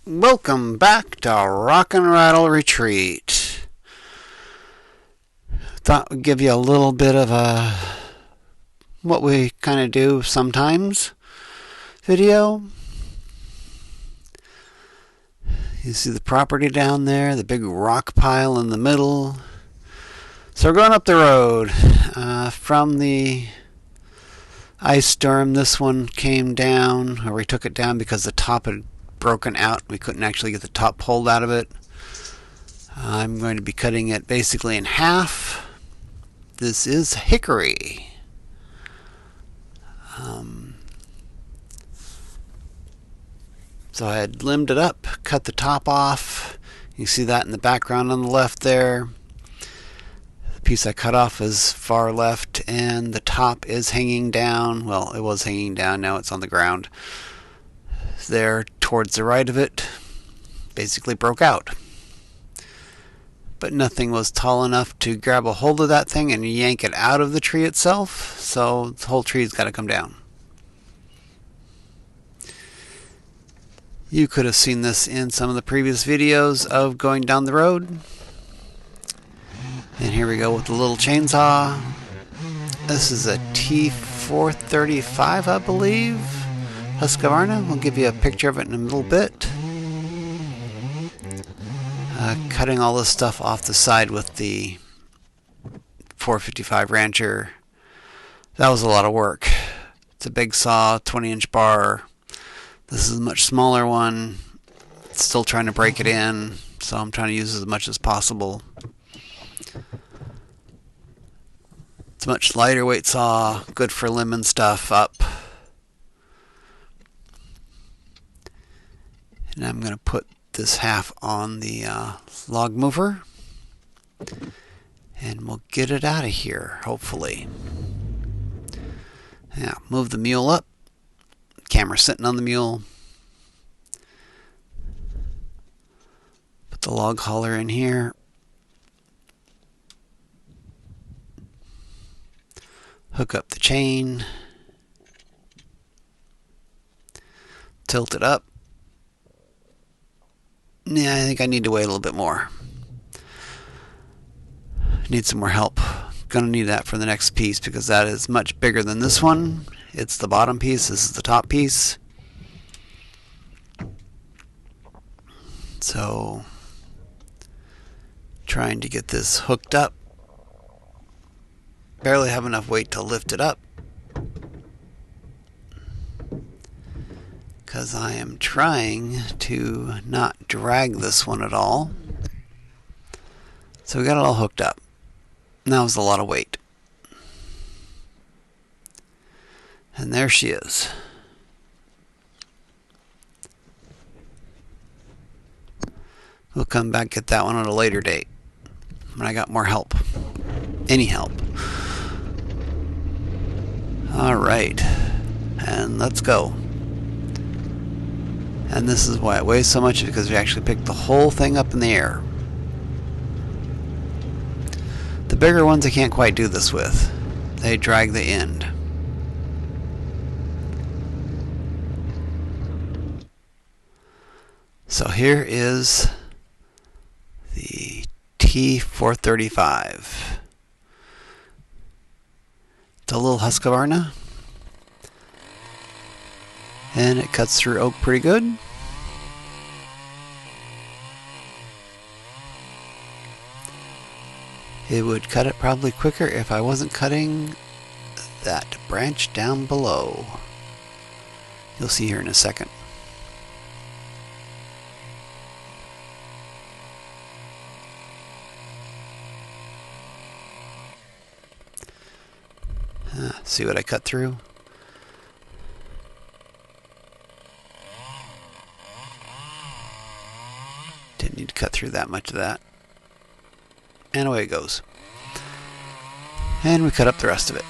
Welcome back to Rock and Rattle Retreat. Thought we'd give you a little bit of a what we kind of do sometimes video. You see the property down there, the big rock pile in the middle. So we're going up the road from the ice storm. This one came down, or we took it down because the top had broken out. We couldn't actually get the top pulled out of it. I'm going to be cutting it basically in half. This is hickory. So I had limbed it up, cut the top off. You see that in the background on the left there. The piece I cut off is far left, and the top is hanging down. Well, it was hanging down, now it's on the ground. There towards the right of it basically broke out, but nothing was tall enough to grab a hold of that thing and yank it out of the tree itself, so the whole tree's got to come down. You could have seen this in some of the previous videos of going down the road. And here we go with the little chainsaw. This is a T435, I believe. Husqvarna. We'll give you a picture of it in a little bit. Cutting all this stuff off the side with the 455 Rancher. That was a lot of work. It's a big saw, 20-inch bar. This is a much smaller one. It's still trying to break it in, so I'm trying to use as much as possible. It's a much lighter weight saw, good for limbing stuff up. And I'm going to put this half on the log mover, and we'll get it out of here, hopefully. Now, move the mule up. Camera sitting on the mule. Put the log hauler in here. Hook up the chain. Tilt it up. Yeah, I think I need to wait a little bit more. Need some more help. Gonna need that for the next piece because that is much bigger than this one. It's the bottom piece, this is the top piece. So, trying to get this hooked up. Barely have enough weight to lift it up, because I am trying to not drag this one at all. So we got it all hooked up. That was a lot of weight. And there she is. We'll come back get that one on a later date when I got more help. Any help. Alright. And let's go. And this is why it weighs so much, because we actually picked the whole thing up in the air. The bigger ones I can't quite do this with. They drag the end. So here is the T435. It's a little Husqvarna, and it cuts through oak pretty good. It would cut it probably quicker if I wasn't cutting that branch down below. You'll see here in a second. See what I cut through? Didn't need to cut through that much of that. And away it goes. And we cut up the rest of it.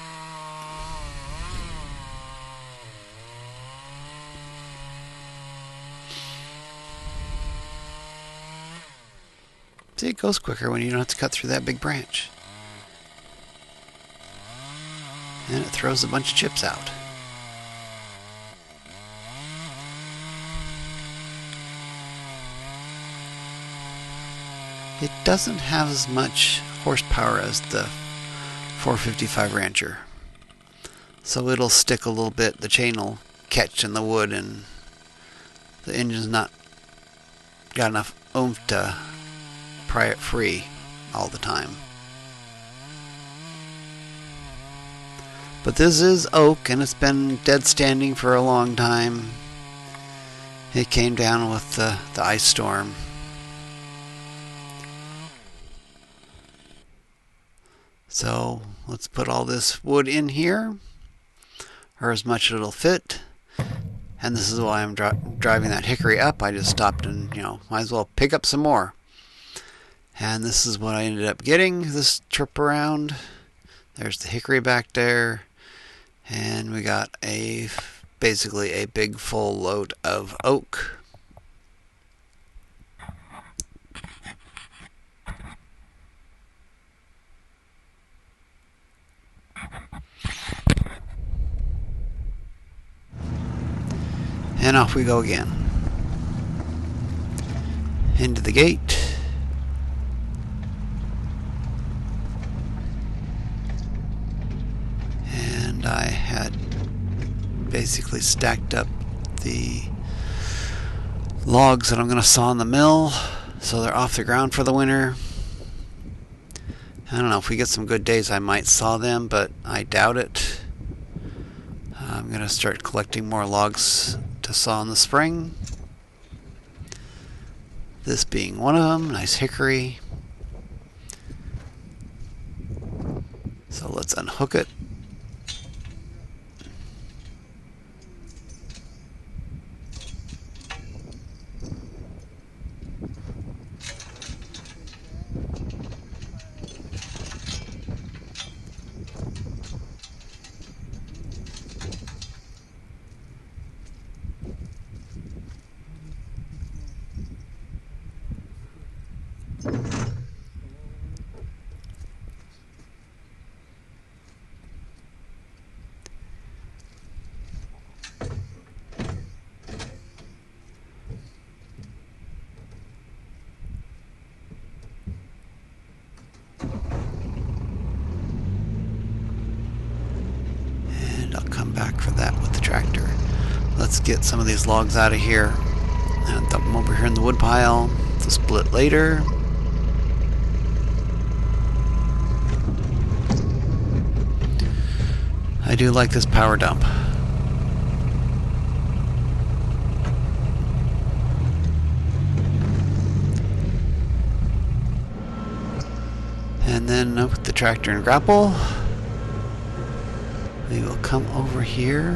See, it goes quicker when you don't have to cut through that big branch. And it throws a bunch of chips out. It doesn't have as much horsepower as the 455 Rancher. So it'll stick a little bit, the chain will catch in the wood, and the engine's not got enough oomph to pry it free all the time. But this is oak, and it's been dead standing for a long time. It came down with the ice storm. So let's put all this wood in here, or as much as it'll fit. And this is why I'm driving that hickory up. I just stopped and, might as well pick up some more. And this is what I ended up getting this trip around. There's the hickory back there. And we got basically a big full load of oak. And off we go again. Into the gate. And I had basically stacked up the logs that I'm going to saw in the mill, so they're off the ground for the winter. I don't know, if we get some good days I might saw them, but I doubt it. I'm going to start collecting more logs to saw in the spring. This being one of them, nice hickory. So let's unhook it. Back for that with the tractor. Let's get some of these logs out of here and dump them over here in the wood pile to split later. I do like this power dump. And then with the tractor and grapple, we will come over here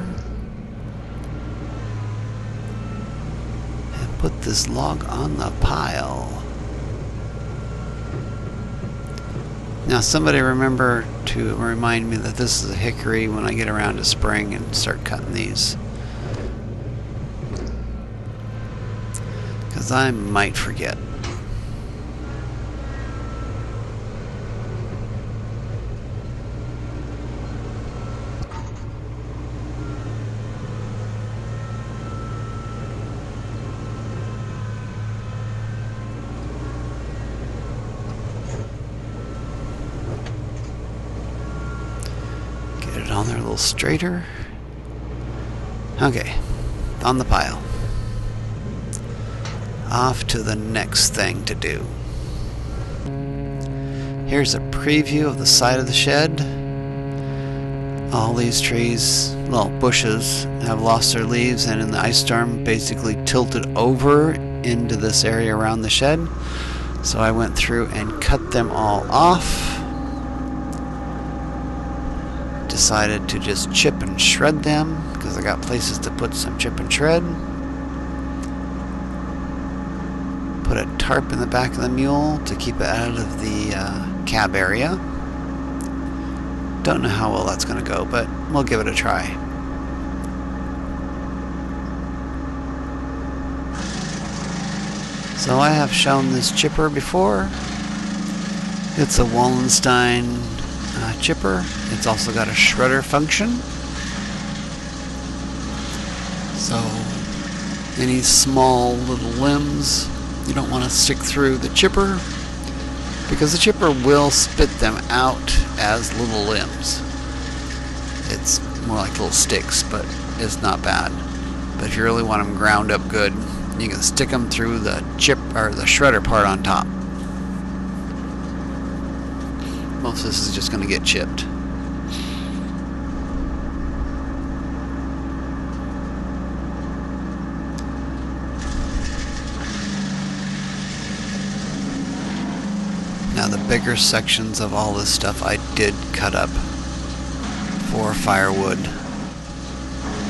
and put this log on the pile. Now somebody remember to remind me that this is a hickory when I get around to spring and start cutting these, because I might forget. On there a little straighter. Okay, on the pile. Off to the next thing to do. Here's a preview of the side of the shed. All these trees, well, bushes, have lost their leaves, and in the ice storm basically tilted over into this area around the shed. So I went through and cut them all off. Decided to just chip and shred them because I got places to put some chip and shred. Put a tarp in the back of the mule to keep it out of the cab area. Don't know how well that's going to go, but we'll give it a try. So I have shown this chipper before. It's a Wallenstein chipper. It's also got a shredder function. So any small little limbs you don't want to stick through the chipper, because the chipper will spit them out as little limbs. It's more like little sticks, but it's not bad. But if you really want them ground up good, you can stick them through the chip or the shredder part on top. Most of this is just going to get chipped. Now the bigger sections of all this stuff I did cut up for firewood.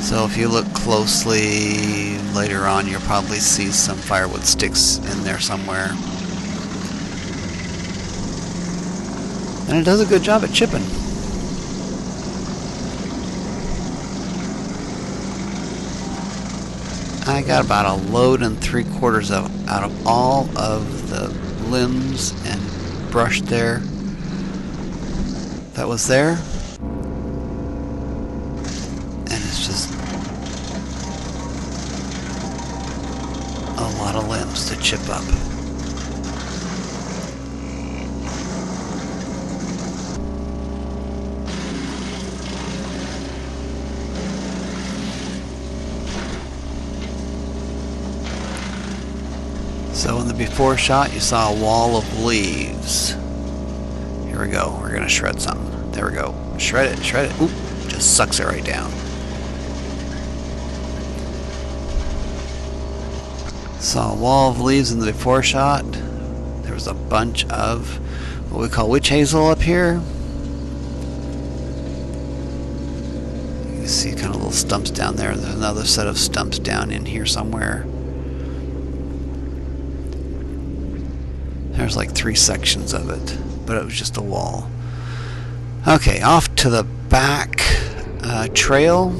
So if you look closely later on, you'll probably see some firewood sticks in there somewhere. And it does a good job at chipping. I got about a load and 3/4 out of all of the limbs and brush there that was there. And it's just a lot of limbs to chip up. So in the before shot, you saw a wall of leaves. Here we go. We're going to shred something. There we go. Shred it, shred it. Oop, just sucks it right down. Saw a wall of leaves in the before shot. There was a bunch of what we call witch hazel up here. You can see kind of little stumps down there. There's another set of stumps down in here somewhere. There's like 3 sections of it, but it was just a wall. Okay, off to the back trail,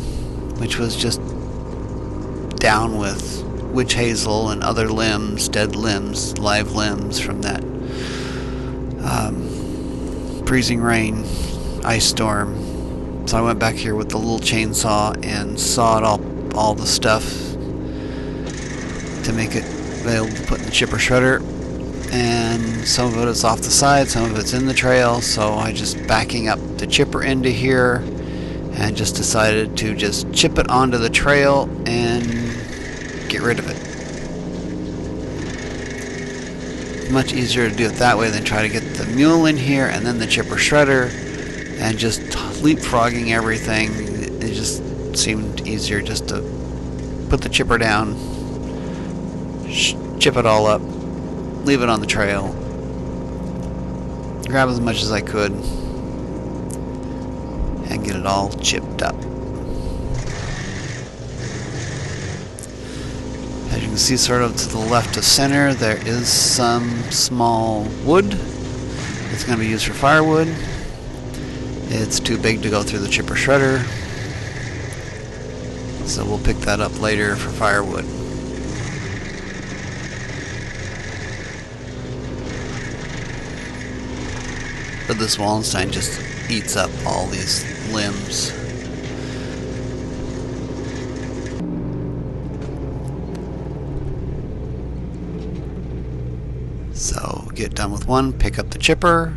which was just down with witch hazel and other limbs, dead limbs, live limbs from that freezing rain, ice storm. So I went back here with the little chainsaw and sawed all the stuff to make it available to put in the chipper shredder. And some of it is off the side, some of it's in the trail, so I just backing up the chipper into here and just decided to just chip it onto the trail and get rid of it. Much easier to do it that way than try to get the mule in here and then the chipper shredder and just leapfrogging everything. It just seemed easier just to put the chipper down, chip it all up, leave it on the trail, grab as much as I could, and get it all chipped up. As you can see, sort of to the left of center, there is some small wood. It's going to be used for firewood. It's too big to go through the chipper shredder, so we'll pick that up later for firewood. But this Wallenstein just eats up all these limbs. So get done with one, pick up the chipper,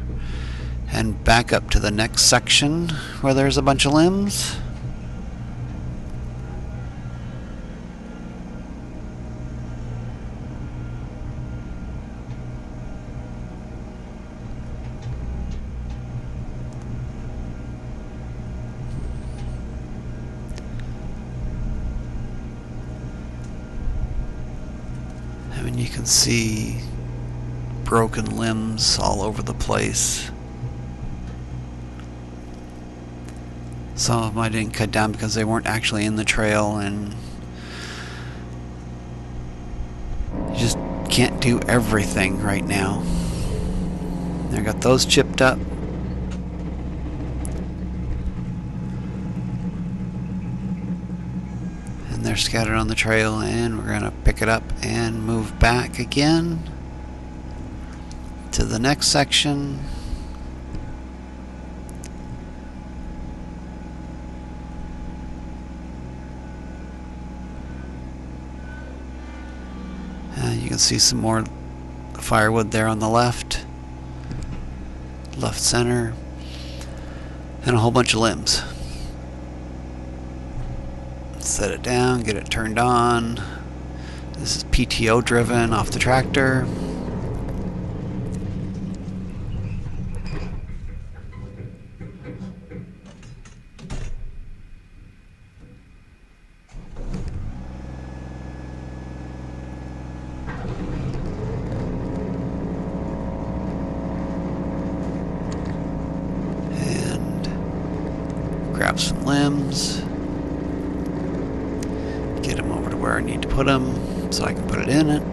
and back up to the next section where there's a bunch of limbs. And you can see broken limbs all over the place. Some of them I didn't cut down because they weren't actually in the trail, and you just can't do everything right now. I got those chipped up. And they're scattered on the trail, and we're going to pick it up and move back again to the next section. You can see some more firewood there on the left. left center, and a whole bunch of limbs. Set it down, get it turned on. This is PTO driven off the tractor. Grab some limbs, get them over to where I need to put them so I can put it in it.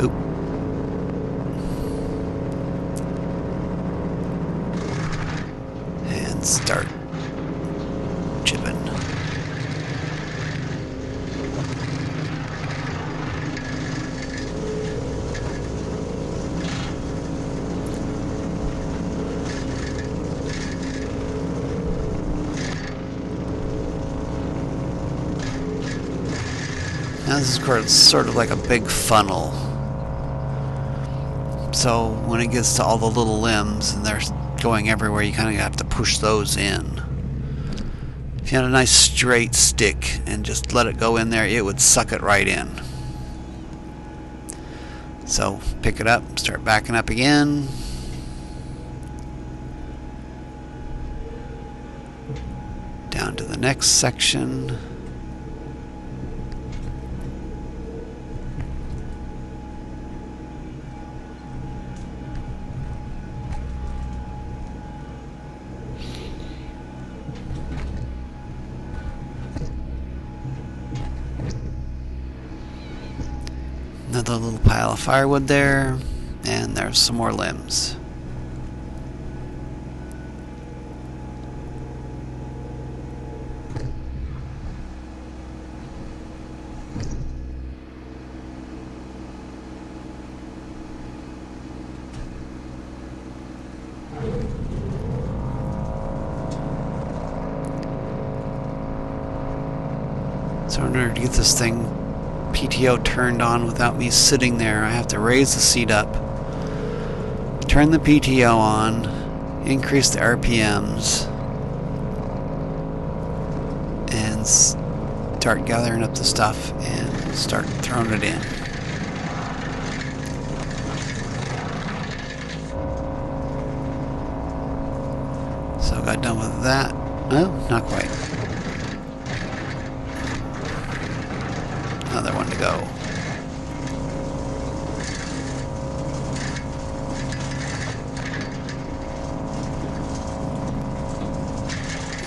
Oop. And start chipping. Now this is sort of like a big funnel. So when it gets to all the little limbs and they're going everywhere, you kind of have to push those in. If you had a nice straight stick and just let it go in there, it would suck it right in. So pick it up, start backing up again. Down to the next section. Another little pile of firewood there, and there's some more limbs. So in order to get this thing PTO turned on without me sitting there, I have to raise the seat up, turn the PTO on, increase the RPMs, and start gathering up the stuff and start throwing it in. So I got done with that. No, not quite. Another one to go.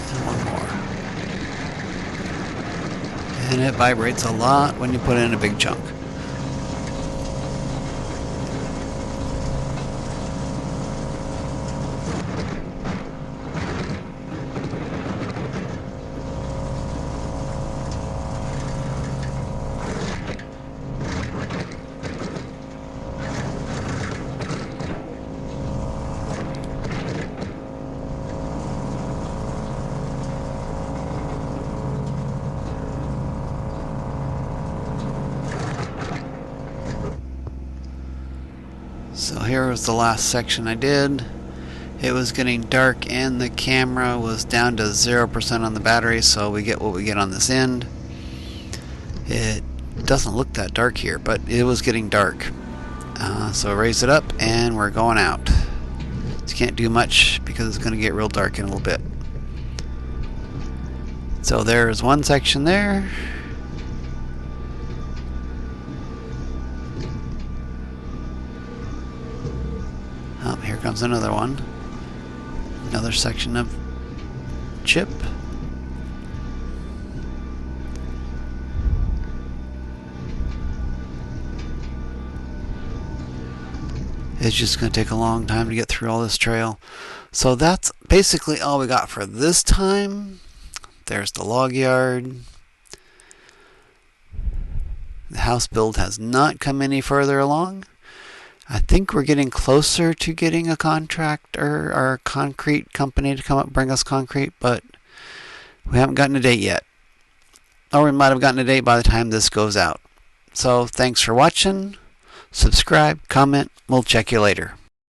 And one more. And it vibrates a lot when you put in a big chunk. So here was the last section I did. It was getting dark and the camera was down to 0% on the battery, so we get what we get on this end. It doesn't look that dark here, but it was getting dark. So I raised it up and we're going out. You can't do much because it's going to get real dark in a little bit. So there's one section there. Oh, here comes another one. Another section of chip. It's just going to take a long time to get through all this trail. So that's basically all we got for this time. There's the log yard. The house build has not come any further along. I think we're getting closer to getting a contractor or a concrete company to come up and bring us concrete, but we haven't gotten a date yet. Or we might have gotten a date by the time this goes out. So thanks for watching. Subscribe, comment. We'll check you later.